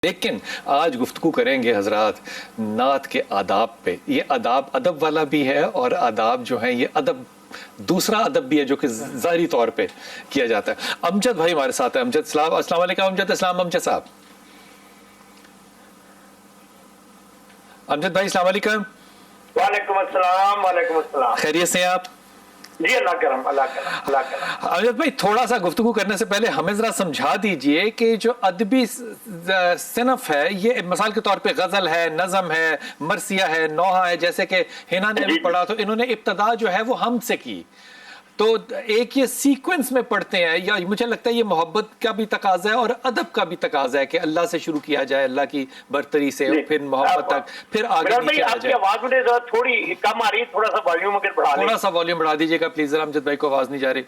لیکن آج گفتگو کریں گے حضرات نعت کے آداب پہ. یہ آداب ادب والا بھی ہے اور آداب جو ہیں یہ ادب دوسرا ادب بھی ہے جو کہ ظاہری طور پہ کیا جاتا ہے. امجد بھائی ہمارے ساتھ ہیں. امجد السلام علیکم. امجد اسلام. امجد صاحب. امجد بھائی السلام علیکم. وعلیکم السلام. وعلیکم السلام. خیریت سے ہیں آپ؟ جی اللہ کرم اللہ کرم اللہ کرم. امجد بھائی تھوڑا سا گفتگو کرنے سے پہلے ہمیں ذرا سمجھا دیجئے کہ جو ادبی صنف ہے یہ مثال کے طور پہ غزل ہے، نظم ہے، مرثیہ ہے، نوحہ ہے، جیسے کہ ہنا نے بھی پڑھا تو انہوں نے ابتدا جو ہے وہ حمد سے کی، تو ایک یہ سیکوینس میں پڑھتے ہیں یا مجھے لگتا ہے یہ محبت کا بھی تقاضا ہے اور ادب کا بھی تقاضا ہے کہ اللہ سے شروع کیا جائے، اللہ کی برتری سے، پھر محبت تک، پھر آگے نیچے آ جائے. آپ کی آواز مجھے تھوڑی کم آ رہی ہے، تھوڑا سا والیوم اگر بڑھا لیں. تھوڑا سا والیوم بڑھا دیجیے گا پلیز ذرا، امجد بھائی کو آواز نہیں جا رہی.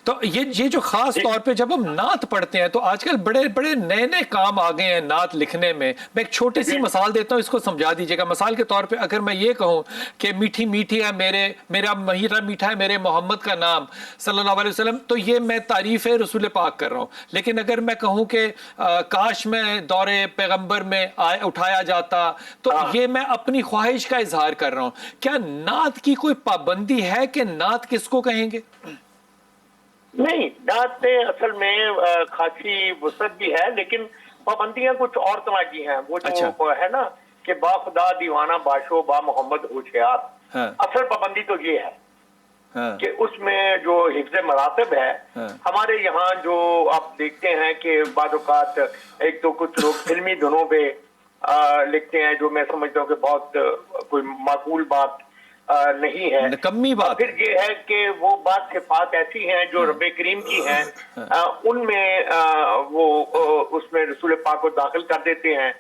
تو یہ جو خاص طور پہ جب ہم نعت پڑھتے ہیں تو آج کل بڑے بڑے نئے نئے کام آ گئے ہیں نعت لکھنے میں. میں ایک چھوٹی سی مثال دیتا ہوں، اس کو سمجھا دیجیے گا. مثال کے طور پہ اگر میں یہ کہوں کہ میٹھی میٹھی ہے میرا میٹھا ہے میرے محمد کا نام صلی اللہ علیہ وسلم، تو یہ میں تعریف رسول پاک کر رہا ہوں. لیکن اگر میں کہوں کہ کاش میں دور پیغمبر میں اٹھایا جاتا، تو یہ میں اپنی خواہش کا اظہار کر رہا ہوں. کیا نعت کی کوئی پابندی ہے کہ نعت کس کو کہیں گے؟ نہیں، نعت میں اصل میں خاصی وسعت بھی ہے، لیکن پابندیاں کچھ اور طرح کی ہیں. وہ جو ہے نا کہ با خدا دیوانہ باشو با محمد ہوشیار، اصل پابندی تو یہ ہے کہ اس میں جو حفظ مراتب ہے ہمارے یہاں جو آپ دیکھتے ہیں کہ بعض اوقات ایک تو کچھ لوگ فلمی دھنوں پہ لکھتے ہیں، جو میں سمجھتا ہوں کہ بہت کوئی معقول بات نہیں ہے، نکمی بات. پھر یہ ہے کہ وہ بات صفات ایسی ہیں جو رب کریم کی ہیں، ان میں وہ اس میں رسول پاک کو داخل کر دیتے ہیں.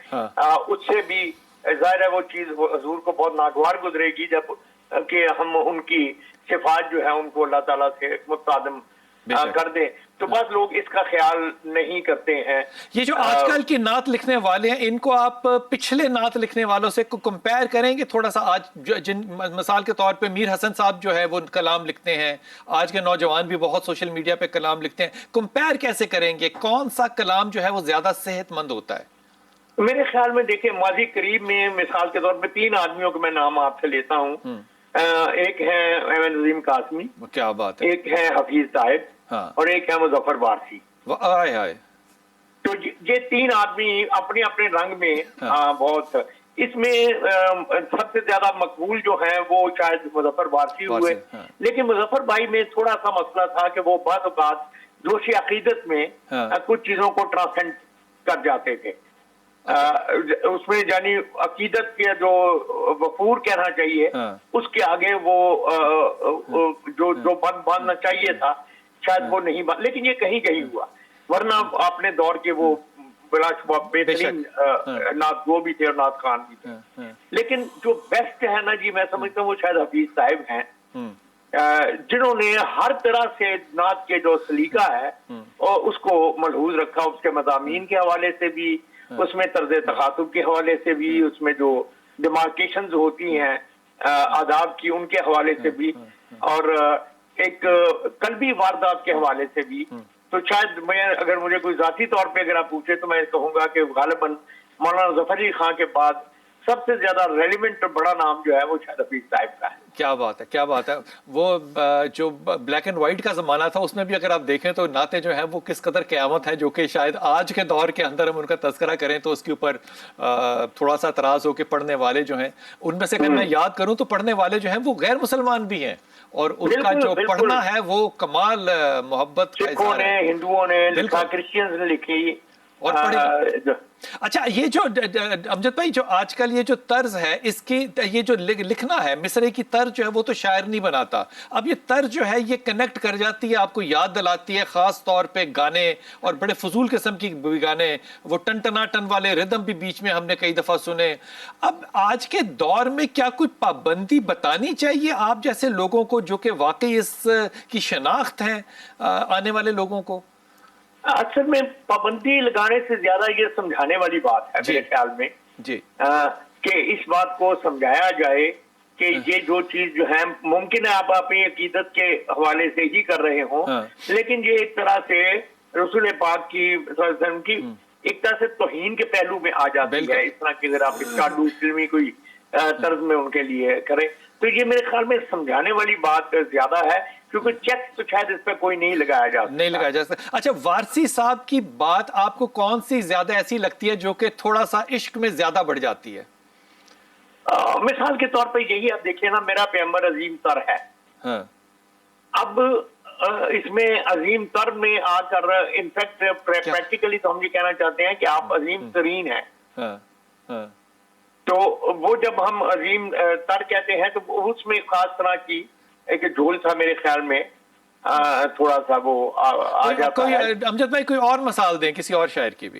اس سے بھی ظاہر ہے وہ چیز حضور کو بہت ناگوار گزرے گی جب کہ ہم ان کی صفات جو ہے ان کو اللہ تعالیٰ سے متصادم کر دیں. تو بس لوگ اس کا خیال نہیں کرتے ہیں. یہ جو آج کل کی نعت لکھنے والے ہیں ان کو آپ پچھلے نعت لکھنے والوں سے کمپیر کریں گے تھوڑا سا؟ آج جن مثال کے طور پہ میر حسن صاحب جو ہے وہ کلام لکھتے ہیں، آج کے نوجوان بھی بہت سوشل میڈیا پہ کلام لکھتے ہیں، کمپیر کیسے کریں گے؟ کون سا کلام جو ہے وہ زیادہ صحت مند ہوتا ہے؟ میرے خیال میں دیکھیں ماضی قریب میں مثال کے طور پہ 3 آدمیوں کو میں نام آپ سے لیتا ہوں. ایک ہے احمد نظیم قاسمی، کیا بات ہے، ایک ہے حفیظ صاحب، اور ایک ہے مظفر وارثی. تو یہ 3 آدمی اپنے اپنے رنگ میں بہت، اس میں سب سے زیادہ مقبول جو ہیں وہ شاید مظفر وارثی ہوئے. لیکن مظفر بھائی میں تھوڑا سا مسئلہ تھا کہ وہ بعض اوقات جوش عقیدت میں کچھ چیزوں کو ٹرانسینڈ کر جاتے تھے. اس میں یعنی عقیدت کے جو وفور کہنا چاہیے اس کے آگے وہ جو باندھنا چاہیے تھا شاید وہ نہیں لیکن یہ کہیں کہیں ہوا، ورنہ آپ نے دور کے وہ بلا شبہ بہترین نعت گو بھی تھے اور نعت خان بھی تھے. لیکن جو بیسٹ ہے نا جی، میں سمجھتا ہوں وہ شاید حفیظ صاحب ہیں، جنہوں نے ہر طرح سے نعت کے جو سلیقہ ہے اور اس کو ملحوظ رکھا، اس کے مضامین کے حوالے سے بھی، اس میں طرز تخاطب کے حوالے سے بھی، اس میں جو ڈیمارکیشنز ہوتی ہیں آداب کی ان کے حوالے سے بھی، اور ایک قلبی واردات کے حوالے سے بھی. تو شاید میں اگر مجھے کوئی ذاتی طور پہ اگر آپ پوچھے تو میں کہوں گا کہ غالباً مولانا ظفر علی خان کے بعد سب سے زیادہ ریلیونٹ اور بڑا نام جو ہے وہ شاید حفیظ صاحب کا ہے. کیا بات ہے، کیا بات ہے. وہ جو بلیک اینڈ وائٹ کا زمانہ تھا اس میں بھی اگر آپ دیکھیں تو نعتیں جو ہیں وہ کس قدر قیامت ہے، جو کہ شاید آج کے دور کے اندر ہم ان کا تذکرہ کریں تو اس کے اوپر تھوڑا سا اعتراض ہو کہ پڑھنے والے جو ہیں ان میں سے اگر میں یاد کروں تو پڑھنے والے جو ہیں وہ غیر مسلمان بھی ہیں، اور ان کا جو پڑھنا ہے وہ کمال محبت کا سکھوں نے، ہندوؤں نے لکھا، کرسچنز نے لکھی اور پڑھی. اچھا یہ جو امجد بھائی جو آج کل یہ جو طرز ہے اس کی یہ جو لکھنا ہے مصرعے کی طرز جو ہے وہ تو شاعر نہیں بناتا، اب یہ طرز جو ہے یہ کنیکٹ کر جاتی ہے، آپ کو یاد دلاتی ہے خاص طور پہ گانے اور بڑے فضول قسم کی گانے، وہ ٹن ٹنا ٹن والے ردم بھی بیچ میں ہم نے کئی دفعہ سنے. اب آج کے دور میں کیا کوئی پابندی بتانی چاہیے آپ جیسے لوگوں کو جو کہ واقعی اس کی شناخت ہے آنے والے لوگوں کو؟ اصل میں پابندی لگانے سے زیادہ یہ سمجھانے والی بات ہے میرے خیال میں کہ اس بات کو سمجھایا جائے کہ یہ جو چیز جو ہے ممکن ہے آپ اپنی عقیدت کے حوالے سے ہی کر رہے ہوں، لیکن یہ ایک طرح سے رسول پاک کی صلی اللہ علیہ وسلم کی ایک طرح سے توہین کے پہلو میں آ جاتی ہے، اس طرح کی اگر آپ اسٹاڈو فلمی کوئی طرز میں ان کے لیے کریں تو یہ میرے خیال میں سمجھانے والی بات زیادہ ہے، کیونکہ چیک تو شاید اس پہ کوئی نہیں لگایا جا سکتا۔ اچھا، وارسی صاحب کی بات آپ کو کون سی زیادہ ایسی لگتی ہے جو کہ تھوڑا سا عشق میں زیادہ بڑھ جاتی ہے؟ مثال کے طور پہ یہی آپ دیکھیں نا، میرا پیغمبر عظیم تر ہے، اب اس میں عظیم تر میں آ کر انفیکٹ پریکٹیکلی تو ہم یہ کہنا چاہتے ہیں کہ آپ عظیم ترین ہیں، تو وہ جب ہم عظیم تر کہتے ہیں تو اس میں خاص طرح کی ایک جھول تھا میرے خیال میں، تھوڑا سا وہ آ جاتا ہے۔ امجد بھائی کوئی اور مثال دیں کسی اور شاعر کی بھی،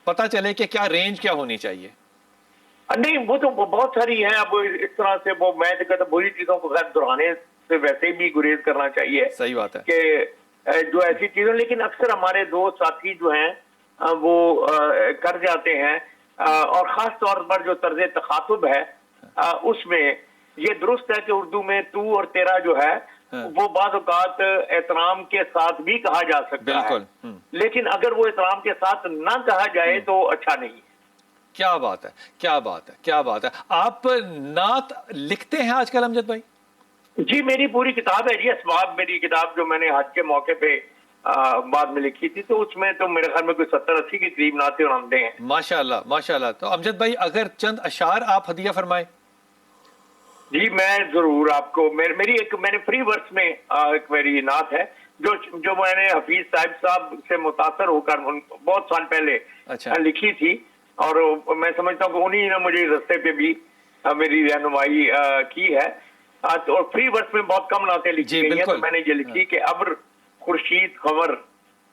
پتہ چلے کہ کیا رینج کیا ہونی چاہیے۔ نہیں وہ تو بہت ساری ہیں، اب اس طرح سے وہ میں تو کہتا بری چیزوں کو غیر دہرانے سے ویسے بھی گریز کرنا چاہیے، صحیح بات ہے کہ جو ایسی چیزیں، لیکن اکثر ہمارے دوست ساتھی جو ہیں وہ کر جاتے ہیں، اور خاص طور پر جو طرز تخاطب ہے اس میں یہ درست ہے کہ اردو میں تو اور تیرا جو ہے وہ بعض اوقات احترام کے ساتھ بھی کہا جا سکتا ہے، لیکن اگر وہ احترام کے ساتھ نہ کہا جائے تو اچھا نہیں ہے۔ کیا بات ہے، کیا بات ہے، کیا بات ہے۔ آپ نعت لکھتے ہیں آج کل امجد بھائی؟ جی میری پوری کتاب ہے جی، اسباب، میری کتاب جو میں نے حج کے موقع پہ بعد میں لکھی تھی، تو اس میں تو میرے خیال میں کوئی 70-80 کے قریب نعتیں اور حمدیں ہیں۔ ماشاءاللہ ماشاءاللہ۔ تو امجد بھائی اگر چند اشعار آپ ہدیہ فرمائیں۔ جی میں ضرور آپ کو، میری ایک میں نے فری ورس میں ایک میری نعت ہے جو میں نے حفیظ صاحب سے متاثر ہو کر بہت سال پہلے لکھی تھی، اور میں سمجھتا ہوں کہ انہی نے مجھے رستے پہ بھی میری رہنمائی کی ہے، اور فری ورس میں بہت کم نعتیں لکھی گئی ہیں، تو میں نے یہ لکھی کہ ابر، خورشید، قمر،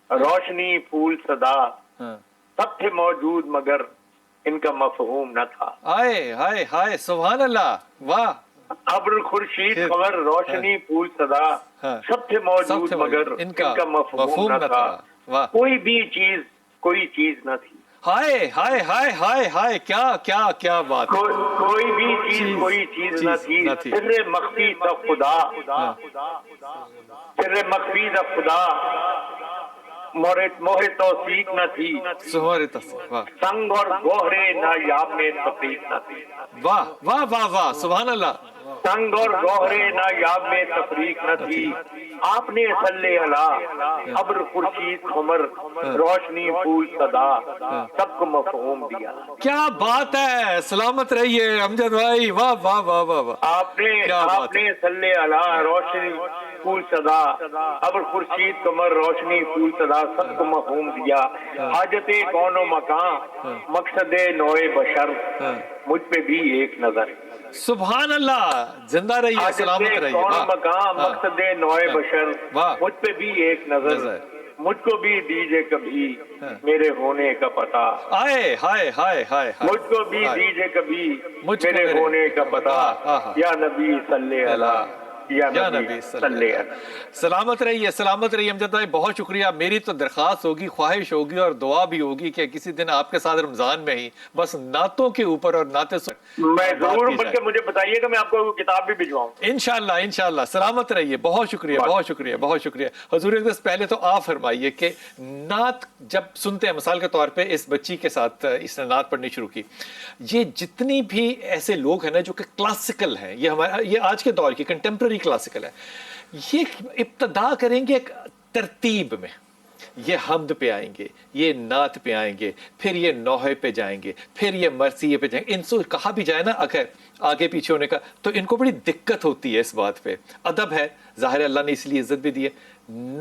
روشنی، پھول، صدا، سب تھے موجود مگر ان کا مفہوم نہ تھا۔ ہائے ہائے ہائے، سبحان اللہ، واہ۔ ابر، خورشید، قمر، روشنی، پھول، صدا، سب تھے موجود مگر ان کا مفہوم نہ تھا، کوئی بھی چیز کوئی چیز نہ تھی۔ ہائے ہائے ہائے ہائے ہائے، کیا کیا کیا بات، کوئی بھی چیز کوئی چیز نہ تھی، سر مخفی تھا خدا، سر مخفی تھا خدا، موہ توثیق نہ تھی، سنگ اور گوہرے نایاب میں تفریق نہ تھی۔ واہ واہ واہ واہ، سبحان اللہ۔ سنگ اور گوہرے نایاب میں تفریق نہ تھی، آپ نے صلی اللہ، ابر، خورشید، قمر، روشنی، پھول، صدا، سب کو مفہوم دیا۔ کیا بات ہے، سلامت رہیے امجد بھائی، واہ واہ واہ واہ۔ آپ نے صلی اللہ، روشنی، پھول، صدا، ابر، خورشید، قمر، روشنی، پھول، صدا، سب کو مفہوم دیا، حاجت کون و مکان، مقصد نوع بشر، مجھ پہ بھی ایک نظر۔ سبحان اللہ، زندہ رہیے، سلامت رہیے۔ کون مقام، مقصد نوع بشر، مجھ پہ بھی ایک نظر، مجھ کو بھی دیجئے کبھی میرے ہونے کا پتہ، ہائے ہائے ہائے ہائے، مجھ کو بھی دیجئے کبھی میرے ہونے کا پتہ، یا نبی صلی اللہ، یا نبی صلی اللہ۔ سلامت رہیے، سلامت رہیے امجد بھائی، بہت شکریہ۔ میری تو درخواست ہوگی، خواہش ہوگی اور دعا بھی ہوگی کہ کسی دن آپ کے ساتھ رمضان میں ہی بس نعتوں کے اوپر اور نعتیں میں ضرور، بلکہ مجھے بتائیے گا، میں آپ کو کتاب بھی بھجواؤں۔ انشاءاللہ انشاءاللہ، سلامت رہیے، بہت شکریہ بہت شکریہ بہت شکریہ۔ حضور اقدس، پہلے تو آپ فرمائیے کہ نعت جب سنتے ہیں، مثال کے طور پہ اس بچی کے ساتھ اس نے نعت پڑھنی شروع کی، یہ جتنی بھی ایسے لوگ ہیں نا جو کہ کلاسیکل ہیں، یہ آج کے دور کی کنٹمپرری کلاسیکل ہے، یہ ابتدا کریں گے ایک ترتیب میں، یہ حمد پہ آئیں گے، یہ نعت پہ آئیں گے، پھر یہ نوحے پہ جائیں گے، پھر یہ مرثیے پہ جائیں گے۔ ان سے کہا بھی جائے نا اگر آگے پیچھے ہونے کا تو ان کو بڑی دقت ہوتی ہے اس بات پہ۔ ادب ہے، ظاہر اللہ نے اس لیے عزت بھی دی ہے۔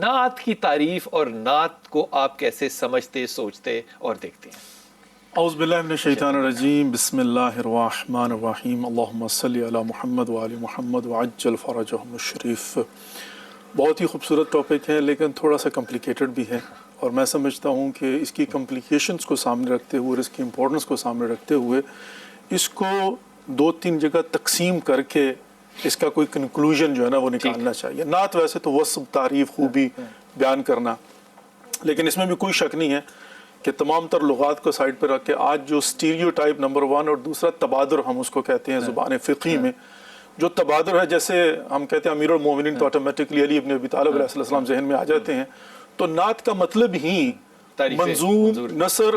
نعت کی تعریف اور نعت کو آپ کیسے سمجھتے، سوچتے اور دیکھتے ہیں؟ اعوذ باللہ من الشیطان الرجیم، بسم اللہ الرحمن الرحیم، اللہم صلی علی محمد وآل محمد وعجل فرجہم الشریف۔ بہت ہی خوبصورت ٹاپک ہے، لیکن تھوڑا سا کمپلیکیٹڈ بھی ہے، اور میں سمجھتا ہوں کہ اس کی کمپلیکیشنز کو سامنے رکھتے ہوئے اور اس کی امپورٹنس کو سامنے رکھتے ہوئے اس کو 2-3 جگہ تقسیم کر کے اس کا کوئی کنکلوژن جو ہے نا وہ نکالنا چاہیے۔ نعت ویسے تو وصف، تعریف، خوبی بیان کرنا، لیکن اس میں بھی کوئی شک نہیں ہے کہ تمام تر لغات کو سائڈ پہ رکھ کے آج جو اسٹیریوٹائپ نمبر 1 اور دوسرا تبادر ہم اس کو کہتے ہیں زبان فقہی میں، جو تبادر ہے، جیسے ہم کہتے ہیں امیر المومنین تو آٹومیٹکلی علی ابن ابی طالب علیہ السلام ذہن میں آ جاتے ہیں، تو نعت کا مطلب ہی منظوم نثر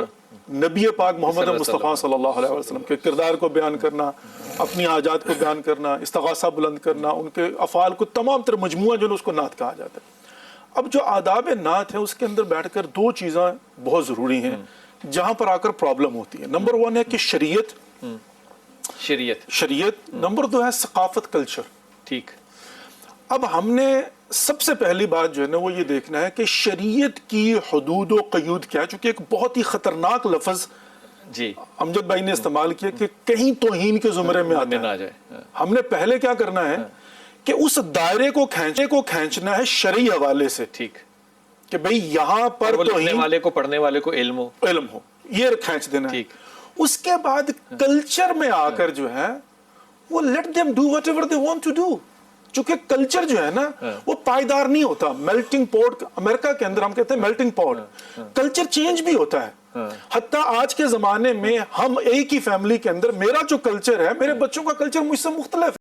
نبی پاک محمد مصطفیٰ صلی اللہ علیہ وسلم کے کردار کو بیان کرنا، اپنی حاجات کو بیان کرنا، استغاثہ بلند کرنا، ان کے افعال کو تمام تر مجموعہ جو ہے اس کو نعت کہا جاتا ہے۔ اب جو آداب نعت ہے اس کے اندر بیٹھ کر دو چیزیں بہت ضروری ہیں جہاں پر آ کر پرابلم ہوتی ہے۔ نمبر 1 ہے کہ شریعت، نمبر 2 ہے ثقافت، کلچر۔ ٹھیک۔ اب ہم نے سب سے پہلی بات جو ہے نا وہ یہ دیکھنا ہے کہ شریعت کی حدود و قیود کیا ہے، چونکہ ایک بہت ہی خطرناک لفظ جی امجد بھائی نے استعمال کیا کہ کہیں توہین کے زمرے میں آتا ہے۔ ہم نے پہلے کیا کرنا ہے کہ اس دائرے کو کھینچنا ہے شرعی حوالے سے، ٹھیک، کہ بھئی یہاں پر لکھنے والے کو پڑھنے والے کو علم ہو، یہ کھینچ دینا ہے۔ اس کے بعد کلچر میں آ کر جو ہے وہ let them do whatever they want to do، چونکہ کلچر جو ہے نا وہ پائیدار نہیں ہوتا۔ میلٹنگ پاٹ، امریکہ کے اندر ہم کہتے ہیں میلٹنگ پاٹ، کلچر چینج بھی ہوتا ہے۔ حتیٰ آج کے زمانے میں ہم ایک ہی فیملی کے اندر، میرا جو کلچر ہے میرے بچوں کا کلچر مجھ سے مختلف ہے۔